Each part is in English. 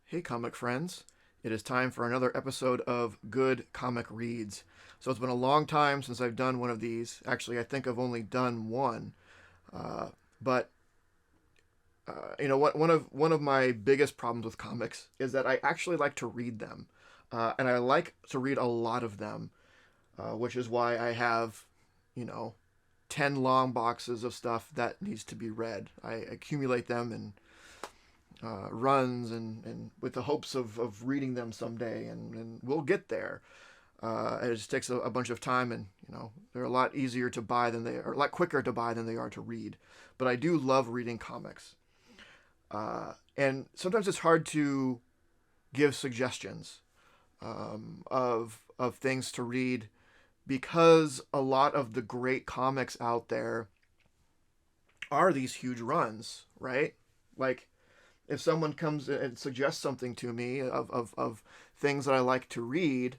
Hey, comic friends. It is time for another episode of Good Comic Reads. So it's been a long time since I've done one of these. Actually, I think I've only done one. Uh, but one of my biggest problems with comics is that I actually like to read them, and I like to read a lot of them, which is why I have, you know, 10 long boxes of stuff that needs to be read. I accumulate them and runs and with the hopes of reading them someday, and we'll get there. It just takes a bunch of time, and they're a lot easier to buy than they are, a lot quicker to buy than they are to read. But I do love reading comics, and sometimes it's hard to give suggestions of things to read because a lot of the great comics out there are these huge runs, right? Like if someone comes and suggests something to me of things that I like to read,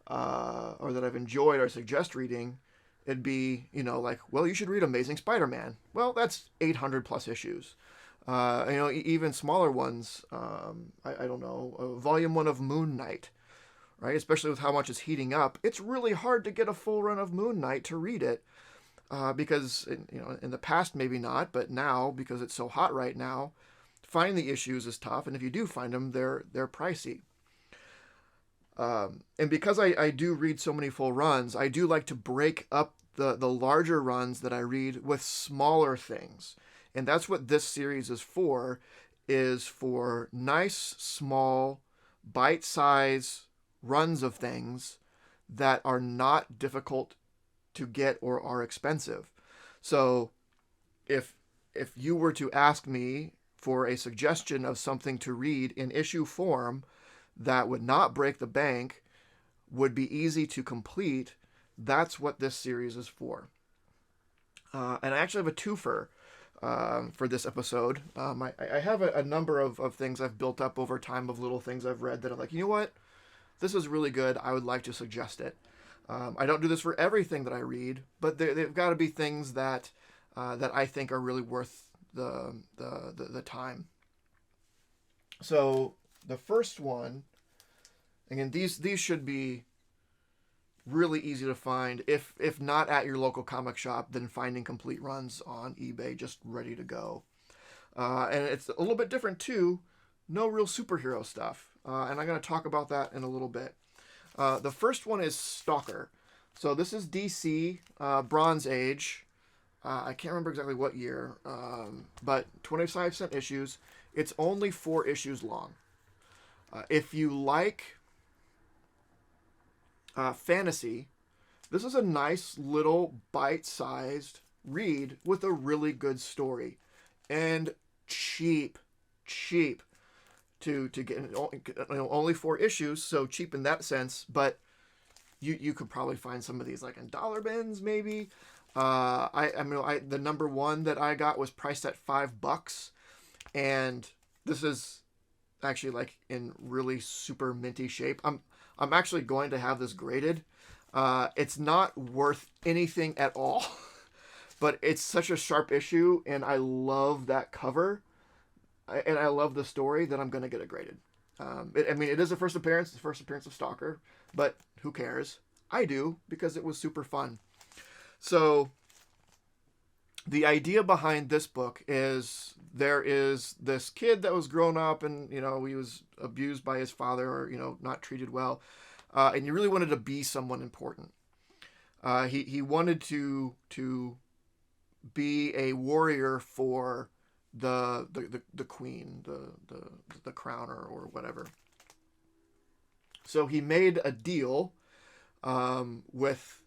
or that I've enjoyed or suggest reading, it'd be, like, well, you should read Amazing Spider-Man. Well, that's 800 plus issues. Even smaller ones, I don't know, volume one of Moon Knight, right? Especially with how much it's heating up. It's really hard to get a full run of Moon Knight to read it. Because in the past maybe not, but now because it's so hot right now, finding the issues is tough, and if you do find them, they're pricey. And because I do read so many full runs, I do like to break up the larger runs that I read with smaller things, and that's what this series is for nice small bite size runs of things that are not difficult to get or are expensive. So if you were to ask me for a suggestion of something to read in issue form that would not break the bank, would be easy to complete, that's what this series is for. And I actually have a twofer for this episode. I have a number of things I've built up over time, of little things I've read that I'm like, you know what? This is really good. I would like to suggest it. I don't do this for everything that I read, but they've got to be things that I think are really worth the time. So the first one, again, these should be really easy to find. If not at your local comic shop, then finding complete runs on eBay just ready to go. And it's a little bit different too. No real superhero stuff, and I'm going to talk about that in a little bit. The first one is Stalker. So this is DC Bronze Age. I can't remember exactly what year, but 25-cent issues. It's only 4 issues long. If you like fantasy, this is a nice little bite-sized read with a really good story, and cheap to get. Only 4 issues, so cheap in that sense. But you could probably find some of these like in dollar bins maybe. The number one that I got was priced at $5, and this is actually like in really super minty shape. I'm actually going to have this graded. It's not worth anything at all, but it's such a sharp issue, and I love that cover, and I love the story that I'm going to get it graded. It is the first appearance, of Stalker, but who cares? I do, because it was super fun. So the idea behind this book is there is this kid that was grown up, and he was abused by his father, or not treated well, and he really wanted to be someone important. He wanted to be a warrior for the queen, the crown, or whatever. So he made a deal with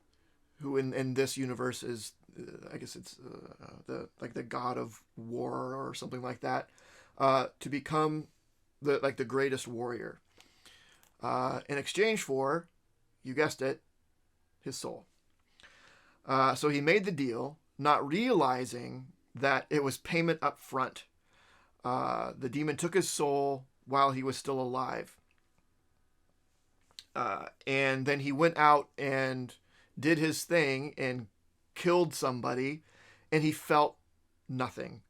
who in this universe is, I guess it's the god of war or something like that, to become the greatest warrior, in exchange for, you guessed it, his soul. So he made the deal, not realizing that it was payment up front. The demon took his soul while he was still alive, and then he went out and did his thing and killed somebody, and he felt nothing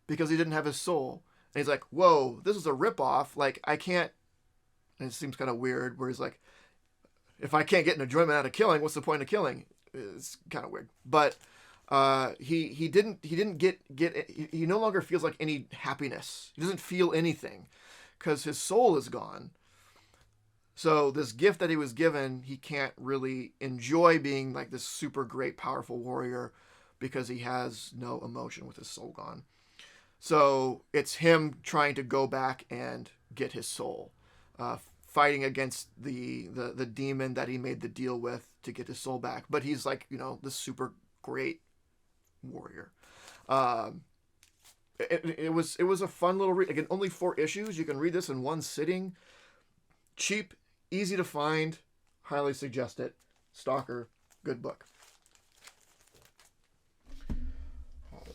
because he didn't have his soul. And he's like, whoa, this is a ripoff. Like, I can't. And it seems kind of weird where he's like, if I can't get an enjoyment out of killing, what's the point of killing? It's kind of weird. But he didn't get he no longer feels like any happiness. He doesn't feel anything because his soul is gone. So this gift that he was given, he can't really enjoy being like this super great, powerful warrior because he has no emotion with his soul gone. So it's him trying to go back and get his soul, fighting against the demon that he made the deal with to get his soul back. But he's like, this super great warrior. It was a fun little read. Again, only 4 issues. You can read this in one sitting. Cheap, easy to find. Highly suggest it. Stalker, good book.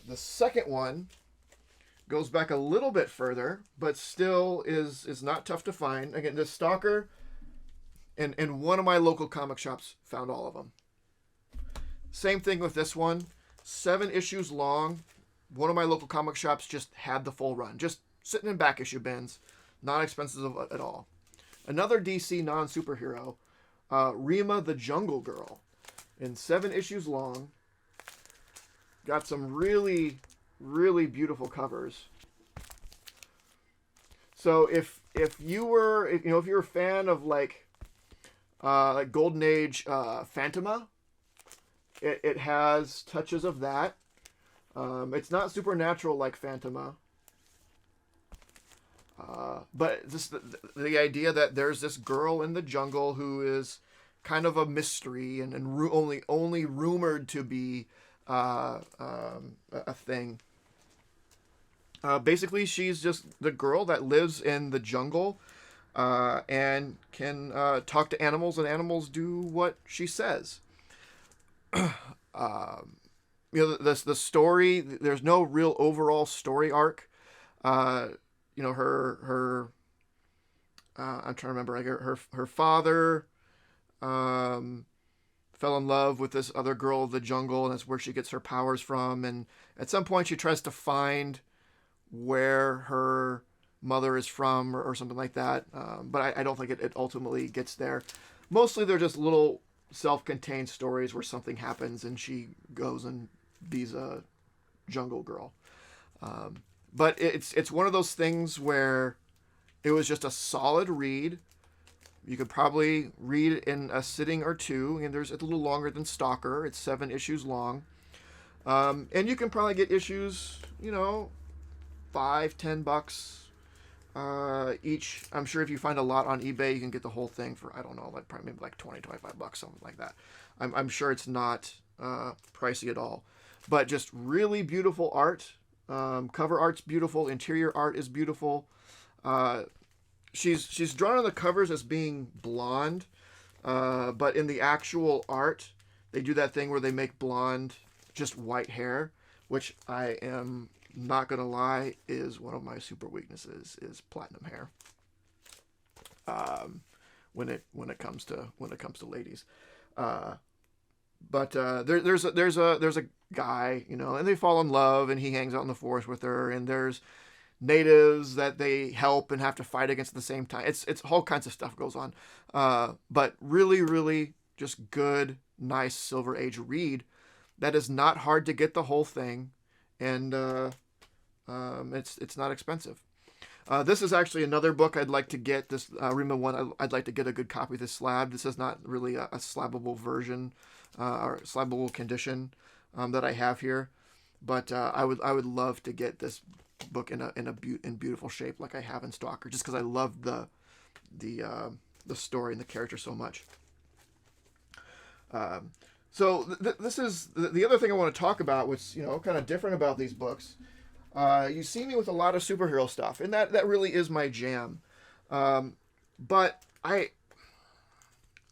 The second one goes back a little bit further, but still is not tough to find. Again, the Stalker, and one of my local comic shops found all of them. Same thing with this one. 7 issues long. One of my local comic shops just had the full run. Just sitting in back issue bins. Not expensive at all. Another DC non-superhero, Rima the Jungle Girl. In 7 issues long. Got some really, really beautiful covers. So if you're a fan of like Golden Age Phantoma, it has touches of that. It's not supernatural like Phantoma, but just the idea that there's this girl in the jungle who is kind of a mystery and only rumored to be a thing. Basically, she's just the girl that lives in the jungle and can talk to animals, and animals do what she says. The story, there's no real overall story arc. Her I'm trying to remember. Like her father fell in love with this other girl of the jungle, and that's where she gets her powers from. And at some point, she tries to find where her mother is from or something like that. But I don't think it ultimately gets there. Mostly, they're just little self-contained stories where something happens and she goes and be's a jungle girl. But it's one of those things where it was just a solid read. You could probably read it in a sitting or two, and it's a little longer than Stalker. It's 7 issues long. And you can probably get issues, $5-10 each. I'm sure if you find a lot on eBay, you can get the whole thing for, I don't know, like probably maybe like $20-25, something like that. I'm sure it's not pricey at all. But just really beautiful art. Cover art's beautiful. Interior art is beautiful. She's drawn on the covers as being blonde, but in the actual art, they do that thing where they make blonde just white hair, which I am not gonna lie is one of my super weaknesses, is platinum hair. When it comes to ladies, but there's a guy, and they fall in love, and he hangs out in the forest with her, and there's natives that they help and have to fight against at the same time. It's all kinds of stuff goes on, but really, really just good, nice Silver Age read that is not hard to get the whole thing, and it's not expensive. This is actually another book I'd like to get. This Rima one, I'd like to get a good copy of this slab. This is not really a slabbable version or slabbable condition that I have here, but I would love to get this book in beautiful shape like I have in Stalker, just because I love the story and the character so much. So this is the other thing I want to talk about, which kind of different about these books. You see me with a lot of superhero stuff, and that really is my jam. But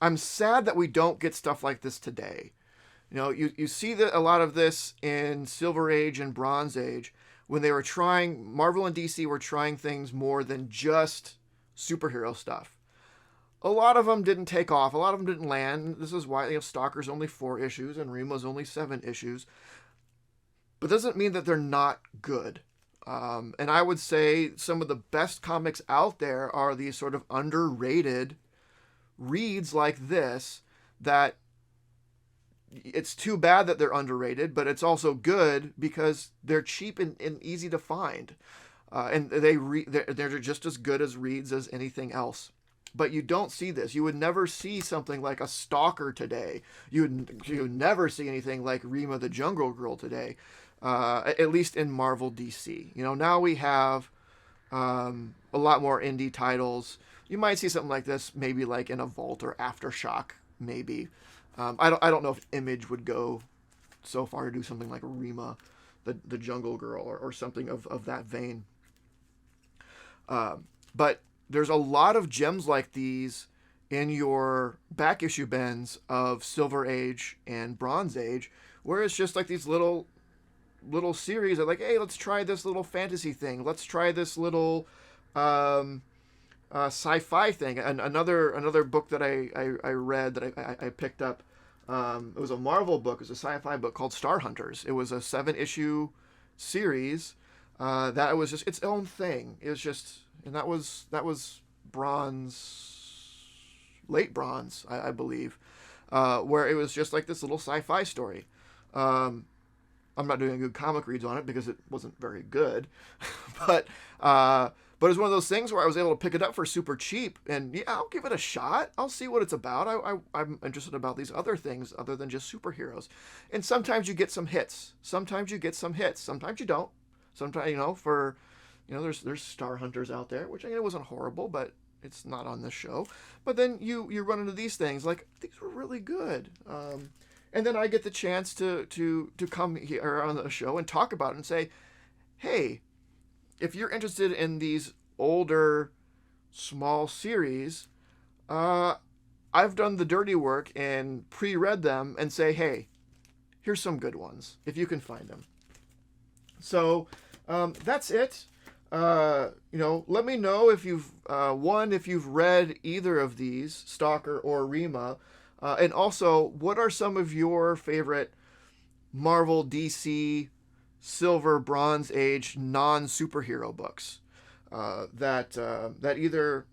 I'm sad that we don't get stuff like this today. You see that a lot of this in Silver Age and Bronze Age, when they were trying, Marvel and DC were trying things more than just superhero stuff. A lot of them didn't take off. A lot of them didn't land. This is why Stalker's only 4 issues and Rima's only 7 issues. But doesn't mean that they're not good. And I would say some of the best comics out there are these sort of underrated reads like this, that it's too bad that they're underrated, but it's also good because they're cheap and easy to find. And they're just as good as reads as anything else. But you don't see this. You would never see something like a Stalker today. You would never see anything like Rima the Jungle Girl today, at least in Marvel DC. Now we have a lot more indie titles. You might see something like this maybe like in a Vault or Aftershock, maybe. I don't know if Image would go so far to do something like Rima the Jungle Girl or something of that vein. But there's a lot of gems like these in your back issue bins of Silver Age and Bronze Age, where it's just like these little series of like, hey, let's try this little fantasy thing. Let's try this little sci-fi thing. And another book that I read that I picked up, it was a Marvel book. It was a sci-fi book called Star Hunters. It was a 7-issue series that was just its own thing. It was just... And that was late bronze, I believe, where it was just like this little sci-fi story. I'm not doing a good comic reads on it because it wasn't very good, but it was one of those things where I was able to pick it up for super cheap, and yeah, I'll give it a shot. I'll see what it's about. I'm interested about these other things other than just superheroes, and sometimes you get some hits. Sometimes you don't. Sometimes there's Star Hunters out there, which it wasn't horrible, but it's not on this show. But then you run into these things like, these were really good. And then I get the chance to come here on the show and talk about it and say, hey, if you're interested in these older, small series, I've done the dirty work and pre-read them and say, hey, here's some good ones, if you can find them. So that's it. Let me know if you've read either of these, Stalker or Rima, and also what are some of your favorite Marvel, DC, Silver, Bronze Age non-superhero books that either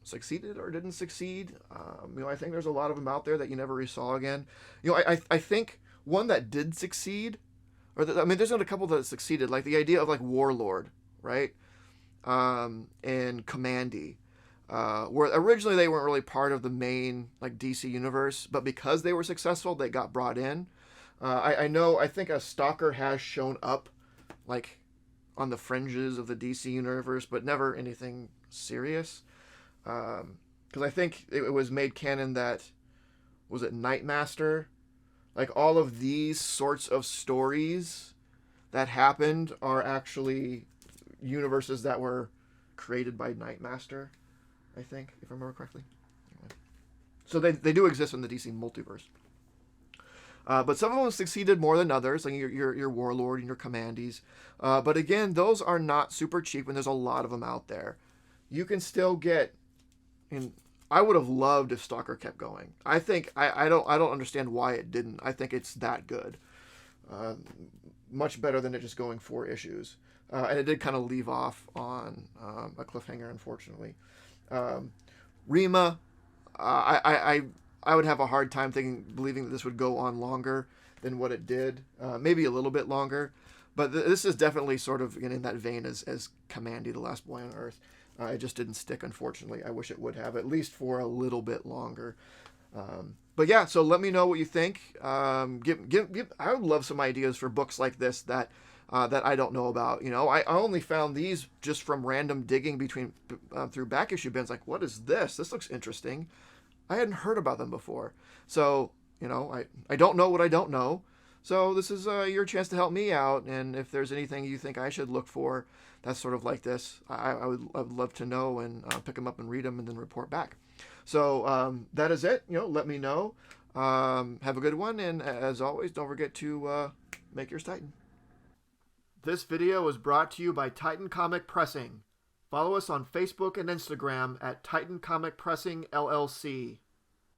succeeded or didn't succeed. I think there's a lot of them out there that you never really saw again. I think one that did succeed, there's not a couple that succeeded, like the idea of like Warlord, right? And Commandy, where originally they weren't really part of the main like DC universe, but because they were successful, they got brought in. I think a Stalker has shown up like on the fringes of the DC universe, but never anything serious. Because I think it was made canon that, was it Nightmaster? Like all of these sorts of stories that happened are actually universes that were created by Nightmaster, I think, if I remember correctly. Anyway. So they do exist in the DC multiverse. But some of them succeeded more than others, like your Warlord and your Commandees. But again, those are not super cheap, and there's a lot of them out there. You can still get... And I would have loved if Stalker kept going. I think... I don't understand why it didn't. I think it's that good. Much better than it just going 4 issues. And it did kind of leave off on a cliffhanger, unfortunately. Rima, I would have a hard time believing that this would go on longer than what it did. Maybe a little bit longer. But this is definitely sort of in that vein as Commandy, the Last Boy on Earth. It just didn't stick, unfortunately. I wish it would have, at least for a little bit longer. But yeah, so let me know what you think. I would love some ideas for books like this that I don't know about. I only found these just from random digging through back issue bins. Like, what is this? This looks interesting. I hadn't heard about them before. So, I don't know what I don't know. So this is your chance to help me out. And if there's anything you think I should look for that's sort of like this, I'd love to know and pick them up and read them and then report back. So that is it. Let me know. Have a good one. And as always, don't forget to make yours Titan. This video was brought to you by Titan Comic Pressing. Follow us on Facebook and Instagram at Titan Comic Pressing LLC.